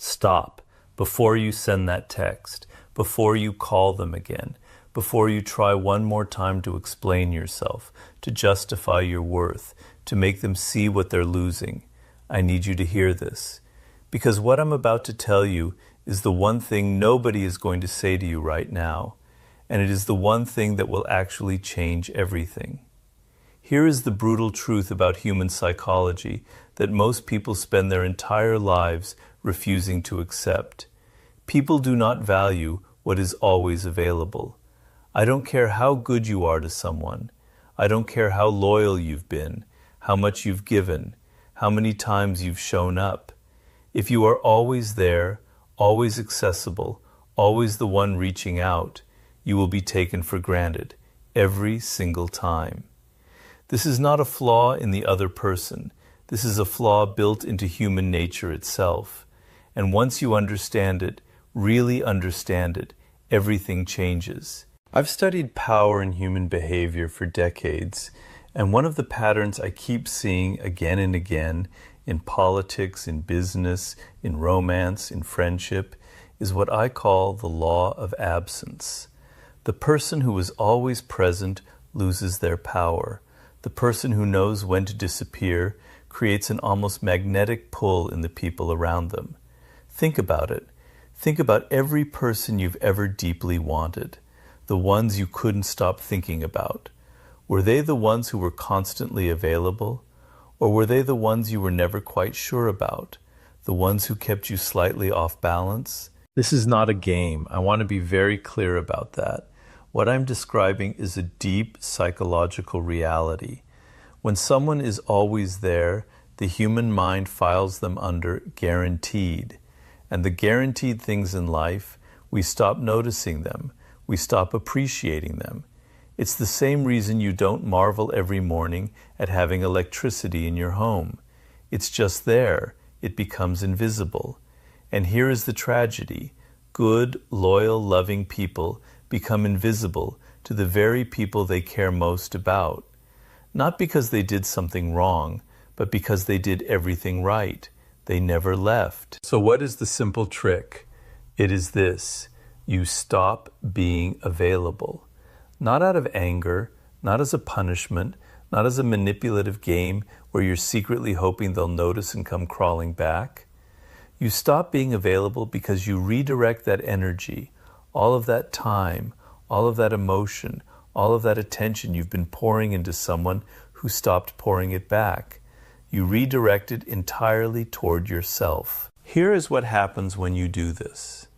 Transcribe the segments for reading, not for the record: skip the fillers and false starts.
Stop before you send that text, before you call them again, before you try one more time to explain yourself, to justify your worth, to make them see what they're losing. I need you to hear this. Because what I'm about to tell you is the one thing nobody is going to say to you right now, and it is the one thing that will actually change everything. Here is the brutal truth about human psychology that most people spend their entire lives refusing to accept. People do not value what is always available. I don't care how good you are to someone. I don't care how loyal you've been, how much you've given, how many times you've shown up. If you are always there, always accessible, always the one reaching out, you will be taken for granted every single time. This is not a flaw in the other person. This is a flaw built into human nature itself. And once you understand it, really understand it, everything changes. I've studied power and human behavior for decades, and one of the patterns I keep seeing again and again in politics, in business, in romance, in friendship, is what I call the law of absence. The person who is always present loses their power. The person who knows when to disappear creates an almost magnetic pull in the people around them. Think about it. Think about every person you've ever deeply wanted, the ones you couldn't stop thinking about. Were they the ones who were constantly available? Or were they the ones you were never quite sure about, the ones who kept you slightly off balance? This is not a game. I want to be very clear about that. What I'm describing is a deep psychological reality. When someone is always there, the human mind files them under guaranteed. And the guaranteed things in life, we stop noticing them. We stop appreciating them. It's the same reason you don't marvel every morning at having electricity in your home. It's just there. It becomes invisible. And here is the tragedy. Good, loyal, loving people become invisible to the very people they care most about. Not because they did something wrong, but because they did everything right. They never left. So what is the simple trick? It is this. You stop being available. Not out of anger, not as a punishment, not as a manipulative game where you're secretly hoping they'll notice and come crawling back. You stop being available because you redirect that energy, all of that time, all of that emotion, all of that attention you've been pouring into someone who stopped pouring it back. You redirect it entirely toward yourself. Here is what happens when you do this.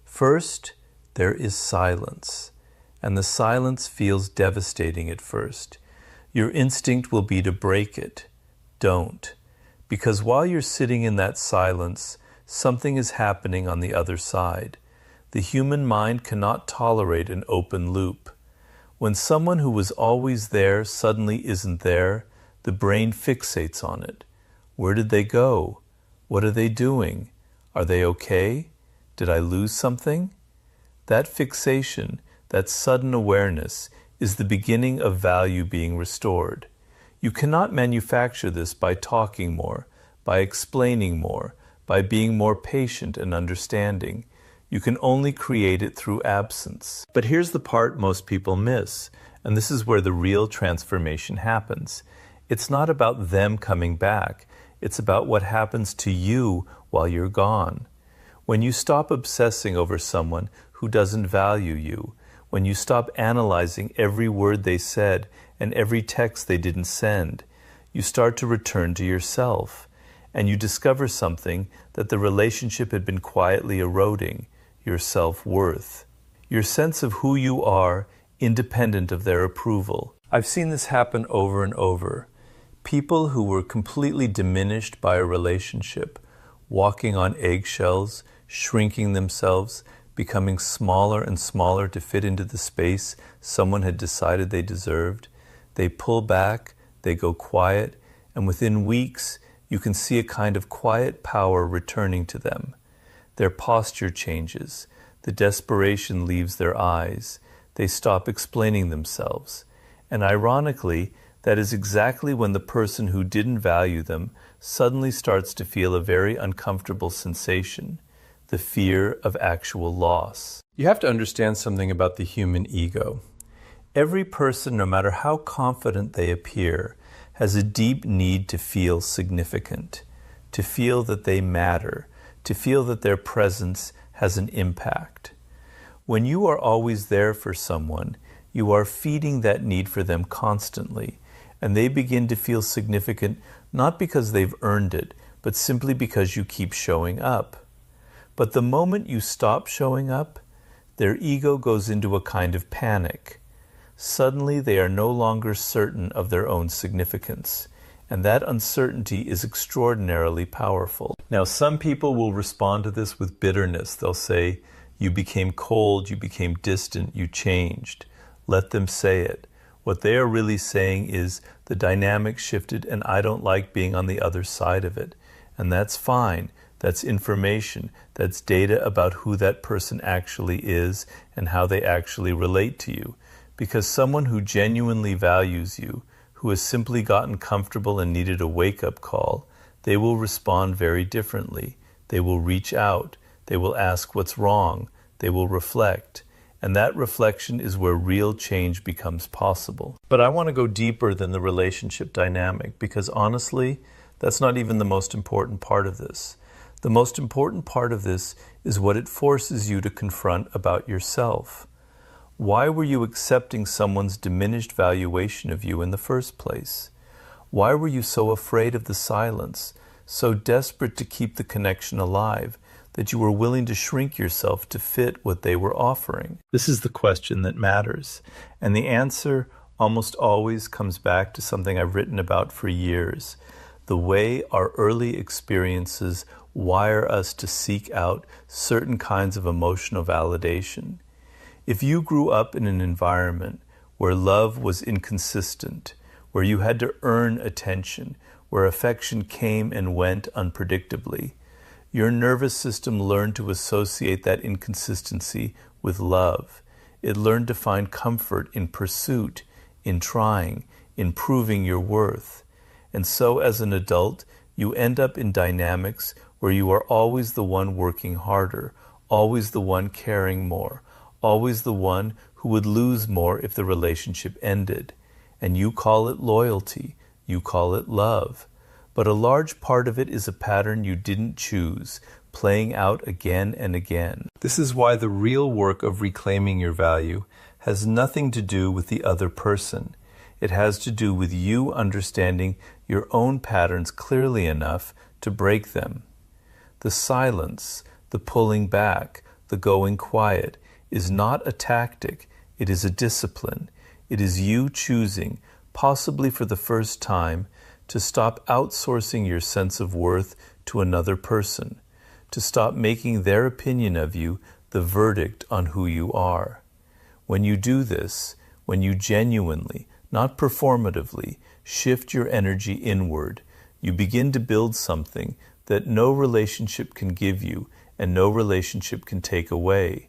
First, there is silence. And the silence feels devastating at first. Your instinct will be to break it. Don't. Because while you're sitting in that silence, something is happening on the other side. The human mind cannot tolerate an open loop. When someone who was always there suddenly isn't there, the brain fixates on it. Where did they go? What are they doing? Are they okay? Did I lose something? That fixation, that sudden awareness, is the beginning of value being restored. You cannot manufacture this by talking more, by explaining more, by being more patient and understanding. You can only create it through absence. But here's the part most people miss, and this is where the real transformation happens. It's not about them coming back. It's about what happens to you while you're gone. When you stop obsessing over someone who doesn't value you, when you stop analyzing every word they said and every text they didn't send, you start to return to yourself, and you discover something that the relationship had been quietly eroding, your self-worth, your sense of who you are independent of their approval. I've seen this happen over and over. People who were completely diminished by a relationship, walking on eggshells, shrinking themselves, becoming smaller and smaller to fit into the space someone had decided they deserved. They pull back, they go quiet, and within weeks, you can see a kind of quiet power returning to them. Their posture changes. The desperation leaves their eyes. They stop explaining themselves. And ironically, that is exactly when the person who didn't value them suddenly starts to feel a very uncomfortable sensation. the fear of actual loss. You have to understand something about the human ego. Every person, no matter how confident they appear, has a deep need to feel significant, to feel that they matter, to feel that their presence has an impact. When you are always there for someone, you are feeding that need for them constantly, and they begin to feel significant not because they've earned it, but simply because you keep showing up. But the moment you stop showing up, their ego goes into a kind of panic. Suddenly they are no longer certain of their own significance, and that uncertainty is extraordinarily powerful. Now, some people will respond to this with bitterness. They'll say, "You became cold, you became distant, you changed." Let them say it. What they are really saying is, the dynamic shifted and I don't like being on the other side of it. And that's fine. That's information. That's data about who that person actually is and how they actually relate to you. Because someone who genuinely values you, who has simply gotten comfortable and needed a wake-up call, they will respond very differently. They will reach out. They will ask what's wrong. They will reflect. And that reflection is where real change becomes possible. But I want to go deeper than the relationship dynamic, because honestly, that's not even the most important part of this. The most important part of this is what it forces you to confront about yourself. Why were you accepting someone's diminished valuation of you in the first place? Why were you so afraid of the silence, so desperate to keep the connection alive, that you were willing to shrink yourself to fit what they were offering? This is the question that matters. And the answer almost always comes back to something I've written about for years: the way our early experiences wire us to seek out certain kinds of emotional validation. If you grew up in an environment where love was inconsistent, where you had to earn attention, where affection came and went unpredictably, your nervous system learned to associate that inconsistency with love. It learned to find comfort in pursuit, in trying, in proving your worth. And so as an adult, you end up in dynamics where you are always the one working harder, always the one caring more, always the one who would lose more if the relationship ended. And you call it loyalty, you call it love. But a large part of it is a pattern you didn't choose, playing out again and again. This is why the real work of reclaiming your value has nothing to do with the other person. It has to do with you understanding your own patterns clearly enough to break them. The silence, the pulling back, the going quiet is not a tactic, it is a discipline. It is you choosing, possibly for the first time, to stop outsourcing your sense of worth to another person, to stop making their opinion of you the verdict on who you are. When you do this, when you genuinely, not performatively, shift your energy inward, you begin to build something that no relationship can give you and no relationship can take away.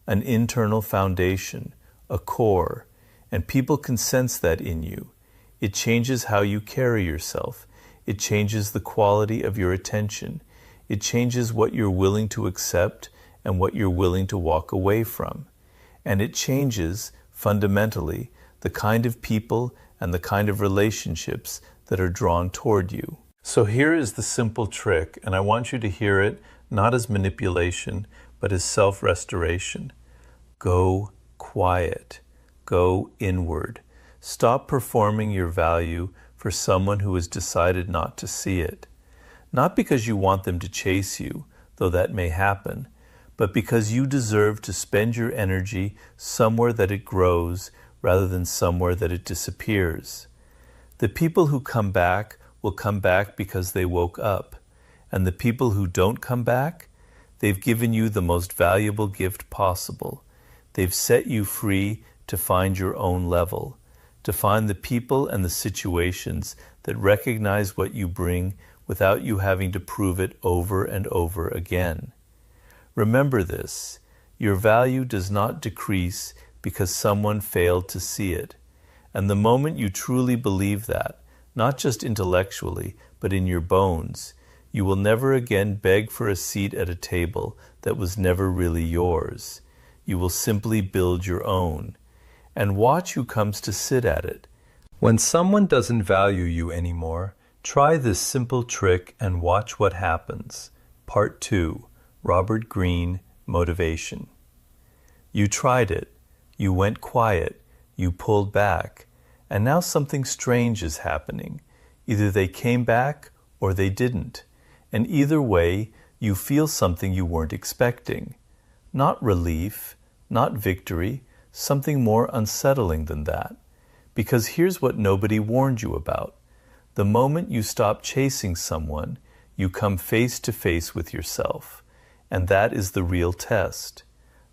An internal foundation, a core, and people can sense that in you. It changes how you carry yourself. It changes the quality of your attention. It changes what you're willing to accept and what you're willing to walk away from. And it changes, fundamentally, the kind of people and the kind of relationships that are drawn toward you. So here is the simple trick, and I want you to hear it not as manipulation, but as self-restoration. Go quiet. Go inward. Stop performing your value for someone who has decided not to see it. Not because you want them to chase you, though that may happen, but because you deserve to spend your energy somewhere that it grows rather than somewhere that it disappears. The people who come back will come back because they woke up, and the people who don't come back, they've given you the most valuable gift possible. They've set you free to find your own level, to find the people and the situations that recognize what you bring without you having to prove it over and over again. Remember this: your value does not decrease because someone failed to see it. And the moment you truly believe that, not just intellectually, but in your bones, You will never again beg for a seat at a table that was never really yours. You will simply build your own. And watch who comes to sit at it. When someone doesn't value you anymore, try this simple trick and watch what happens. Part 2. Robert Greene, Motivation. You tried it. You went quiet. You pulled back. And now something strange is happening. Either they came back or they didn't. And either way, you feel something you weren't expecting. Not relief, not victory, something more unsettling than that. Because here's what nobody warned you about. The moment you stop chasing someone, you come face to face with yourself. And that is the real test.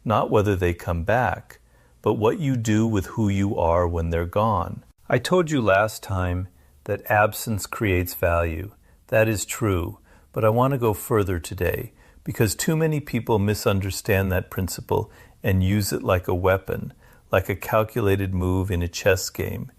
Not whether they come back, but what you do with who you are when they're gone. I told you last time that absence creates value. That is true, but I want to go further today because too many people misunderstand that principle and use it like a weapon, like a calculated move in a chess game.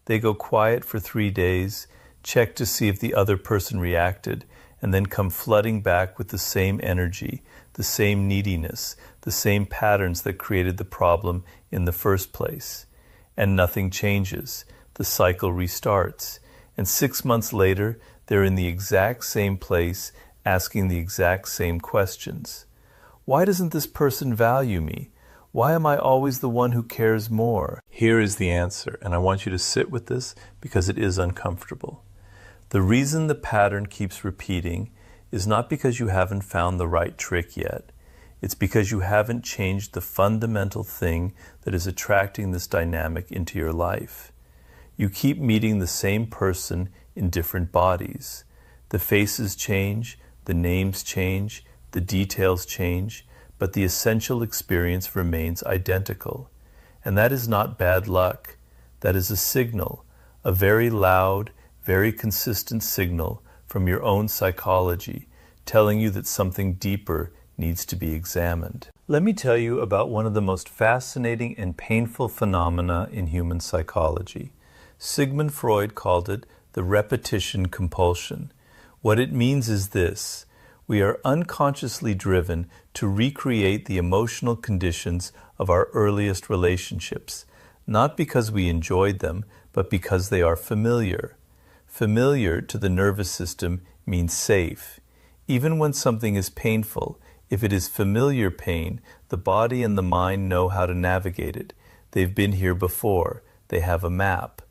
They go quiet for 3 days, check to see if the other person reacted, and then come flooding back with the same energy, the same neediness, the same patterns that created the problem in the first place. And nothing changes. The cycle restarts. And 6 months later, they're in the exact same place, asking the exact same questions. Why doesn't this person value me? Why am I always the one who cares more? Here is the answer, and I want you to sit with this because it is uncomfortable. The reason the pattern keeps repeating is not because you haven't found the right trick yet. It's because you haven't changed the fundamental thing that is attracting this dynamic into your life. You keep meeting the same person in different bodies. The faces change, the names change, the details change, but the essential experience remains identical. And that is not bad luck. That is a signal, a very loud, very consistent signal from your own psychology, telling you that something deeper needs to be examined. Let me tell you about one of the most fascinating and painful phenomena in human psychology. Sigmund Freud called it the repetition compulsion. What it means is this: we are unconsciously driven to recreate the emotional conditions of our earliest relationships, not because we enjoyed them, but because they are familiar. Familiar to the nervous system means safe. Even when something is painful, if it is familiar pain, the body and the mind know how to navigate it. They've been here before. They have a map.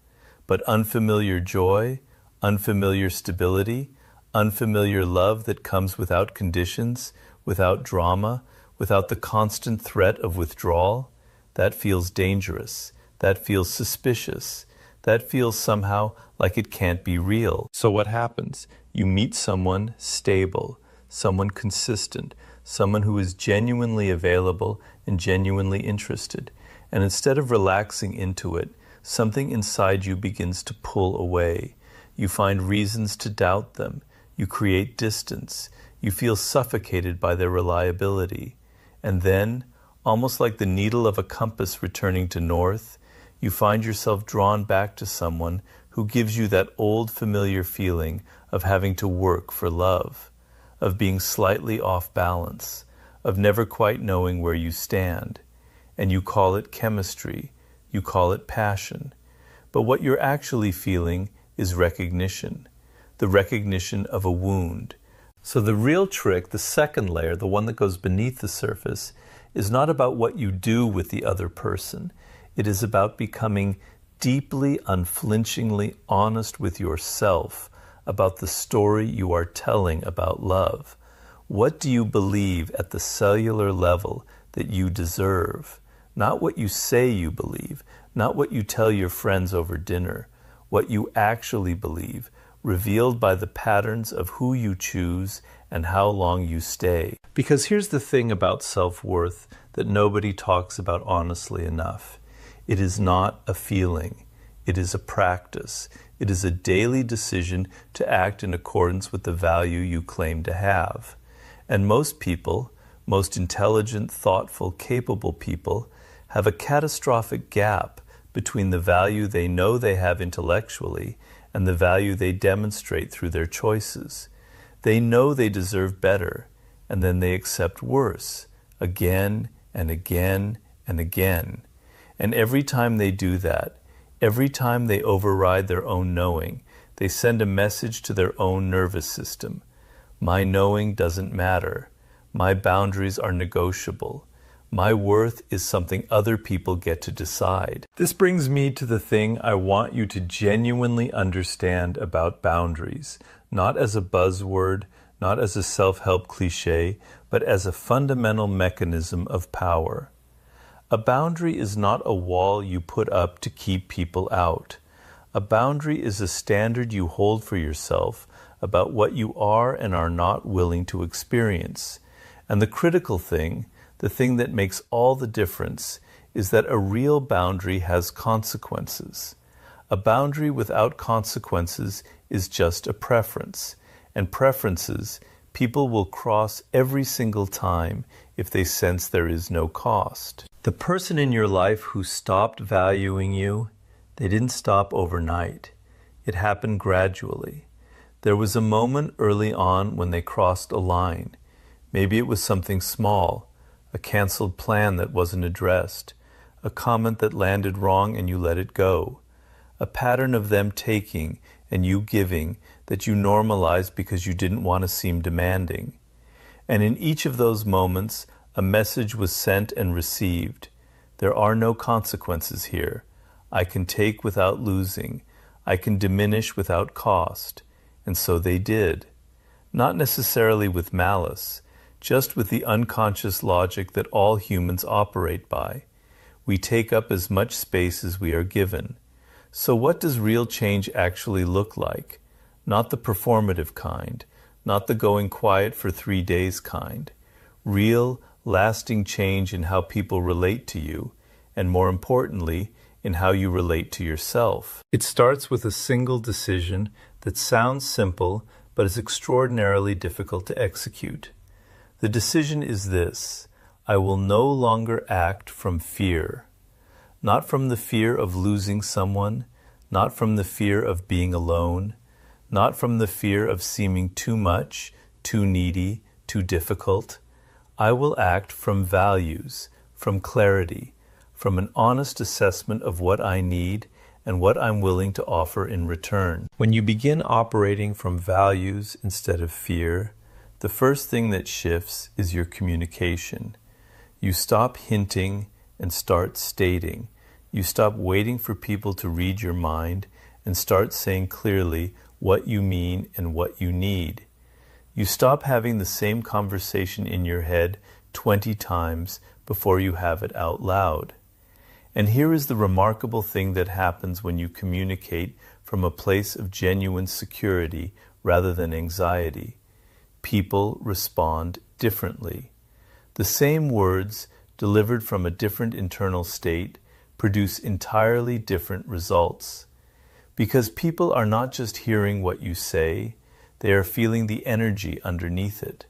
But unfamiliar joy, unfamiliar stability, unfamiliar love that comes without conditions, without drama, without the constant threat of withdrawal, that feels dangerous. That feels suspicious. That feels somehow like it can't be real. So what happens? You meet someone stable, someone consistent, someone who is genuinely available and genuinely interested. And instead of relaxing into it, something inside you begins to pull away. You find reasons to doubt them. You create distance. You feel suffocated by their reliability. And then, almost like the needle of a compass returning to north, you find yourself drawn back to someone who gives you that old familiar feeling of having to work for love, of being slightly off balance, of never quite knowing where you stand. And you call it chemistry, you call it passion. But what you're actually feeling is recognition, the recognition of a wound. So the real trick, the second layer, the one that goes beneath the surface, is not about what you do with the other person. It is about becoming deeply, unflinchingly honest with yourself about the story you are telling about love. What do you believe at the cellular level that you deserve? Not what you say you believe, not what you tell your friends over dinner, what you actually believe, revealed by the patterns of who you choose and how long you stay. Because here's the thing about self-worth that nobody talks about honestly enough. It is not a feeling. It is a practice. It is a daily decision to act in accordance with the value you claim to have. And most people, most intelligent, thoughtful, capable people, have a catastrophic gap between the value they know they have intellectually and the value they demonstrate through their choices. They know they deserve better, and then they accept worse, again and again and again. And every time they do that, every time they override their own knowing, they send a message to their own nervous system. My knowing doesn't matter. My boundaries are negotiable. My worth is something other people get to decide. This brings me to the thing I want you to genuinely understand about boundaries, not as a buzzword, not as a self-help cliche, but as a fundamental mechanism of power. A boundary is not a wall you put up to keep people out. A boundary is a standard you hold for yourself about what you are and are not willing to experience. And the critical thing, the thing that makes all the difference, is that a real boundary has consequences. A boundary without consequences is just a preference. And preferences, people will cross every single time if they sense there is no cost. The person in your life who stopped valuing you, they didn't stop overnight. It happened gradually. There was a moment early on when they crossed a line. Maybe it was something small, a canceled plan that wasn't addressed, a comment that landed wrong and you let it go, a pattern of them taking and you giving that you normalized because you didn't want to seem demanding. And in each of those moments, a message was sent and received. There are no consequences here. I can take without losing. I can diminish without cost. And so they did. Not necessarily with malice, just with the unconscious logic that all humans operate by. We take up as much space as we are given. So what does real change actually look like? Not the performative kind, not the going quiet for 3 days kind. Real, lasting change in how people relate to you, and more importantly, in how you relate to yourself. It starts with a single decision that sounds simple, but is extraordinarily difficult to execute. The decision is this: I will no longer act from fear. Not from the fear of losing someone, not from the fear of being alone, not from the fear of seeming too much, too needy, too difficult. I will act from values, from clarity, from an honest assessment of what I need and what I'm willing to offer in return. When you begin operating from values instead of fear, the first thing that shifts is your communication. You stop hinting and start stating. You stop waiting for people to read your mind and start saying clearly what you mean and what you need. You stop having the same conversation in your head 20 times before you have it out loud. And here is the remarkable thing that happens when you communicate from a place of genuine security rather than anxiety. People respond differently. The same words, delivered from a different internal state, produce entirely different results. Because people are not just hearing what you say, they are feeling the energy underneath it.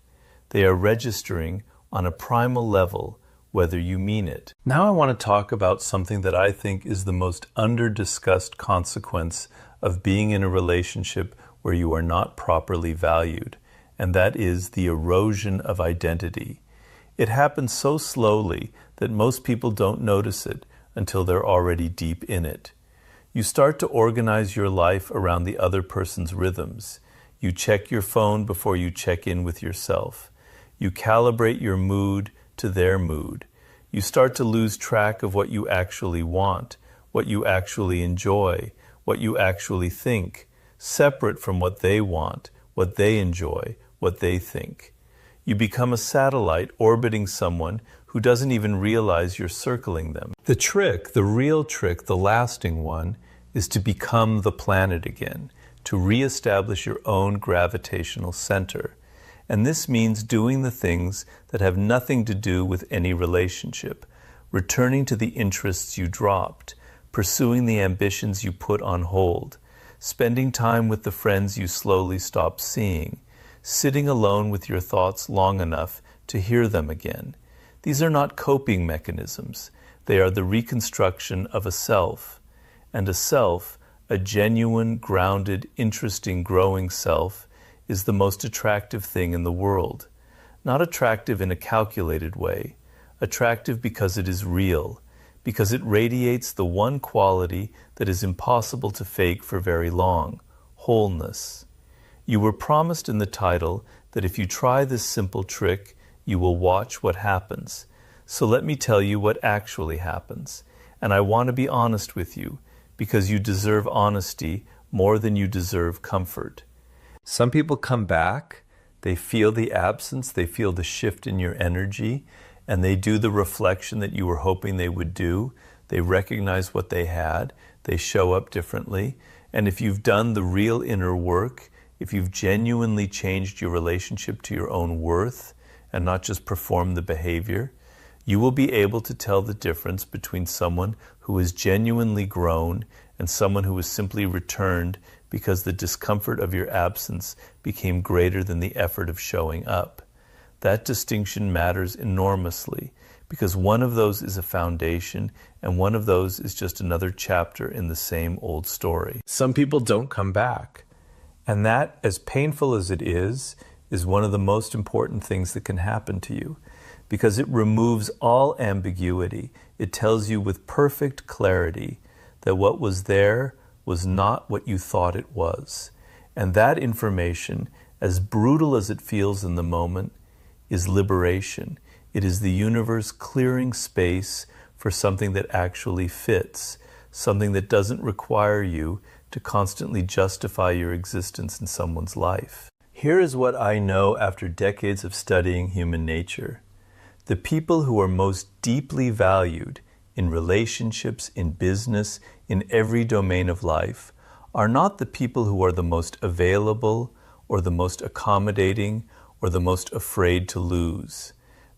They are registering on a primal level whether you mean it. Now I want to talk about something that I think is the most under-discussed consequence of being in a relationship where you are not properly valued, and that is the erosion of identity. It happens so slowly that most people don't notice it until they're already deep in it. You start to organize your life around the other person's rhythms. You check your phone before you check in with yourself. You calibrate your mood to their mood. You start to lose track of what you actually want, what you actually enjoy, what you actually think, separate from what they want, what they enjoy, what they think. You become a satellite orbiting someone who doesn't even realize you're circling them. The trick, the real trick, the lasting one, is to become the planet again, to reestablish your own gravitational center. And this means doing the things that have nothing to do with any relationship, returning to the interests you dropped, pursuing the ambitions you put on hold, spending time with the friends you slowly stopped seeing, sitting alone with your thoughts long enough to hear them again. These are not coping mechanisms. They are the reconstruction of a self. And a self, a genuine, grounded, interesting, growing self, is the most attractive thing in the world. Not attractive in a calculated way, attractive because it is real, because it radiates the one quality that is impossible to fake for very long: wholeness. You were promised in the title that if you try this simple trick, you will watch what happens. So let me tell you what actually happens. And I want to be honest with you, because you deserve honesty more than you deserve comfort. Some people come back, they feel the absence, they feel the shift in your energy, and they do the reflection that you were hoping they would do. They recognize what they had, they show up differently. And if you've done the real inner work, if you've genuinely changed your relationship to your own worth and not just performed the behavior, you will be able to tell the difference between someone who is genuinely grown and someone who is simply returned because the discomfort of your absence became greater than the effort of showing up. That distinction matters enormously, because one of those is a foundation and one of those is just another chapter in the same old story. Some people don't come back. And that, as painful as it is one of the most important things that can happen to you, because it removes all ambiguity. It tells you with perfect clarity that what was there was not what you thought it was. And that information, as brutal as it feels in the moment, is liberation. It is the universe clearing space for something that actually fits, something that doesn't require you to constantly justify your existence in someone's life. Here is what I know after decades of studying human nature. The people who are most deeply valued in relationships, in business, in every domain of life, are not the people who are the most available or the most accommodating or the most afraid to lose.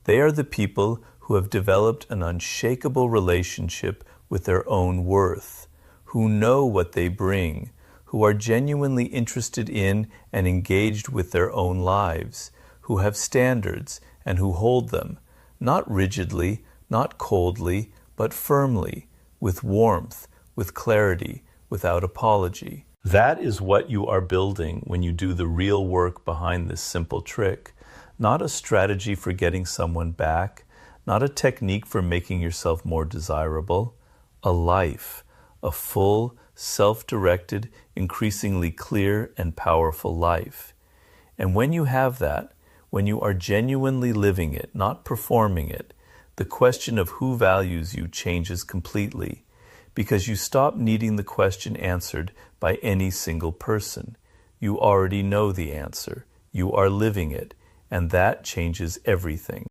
They are the people who have developed an unshakable relationship with their own worth, who know what they bring, who are genuinely interested in and engaged with their own lives, who have standards and who hold them, not rigidly, not coldly, but firmly, with warmth, with clarity, without apology. That is what you are building when you do the real work behind this simple trick. Not a strategy for getting someone back, not a technique for making yourself more desirable. A life, a full, self-directed, increasingly clear and powerful life. And when you have that, when you are genuinely living it, not performing it, the question of who values you changes completely, because you stop needing the question answered by any single person. You already know the answer. You are living it, and that changes everything.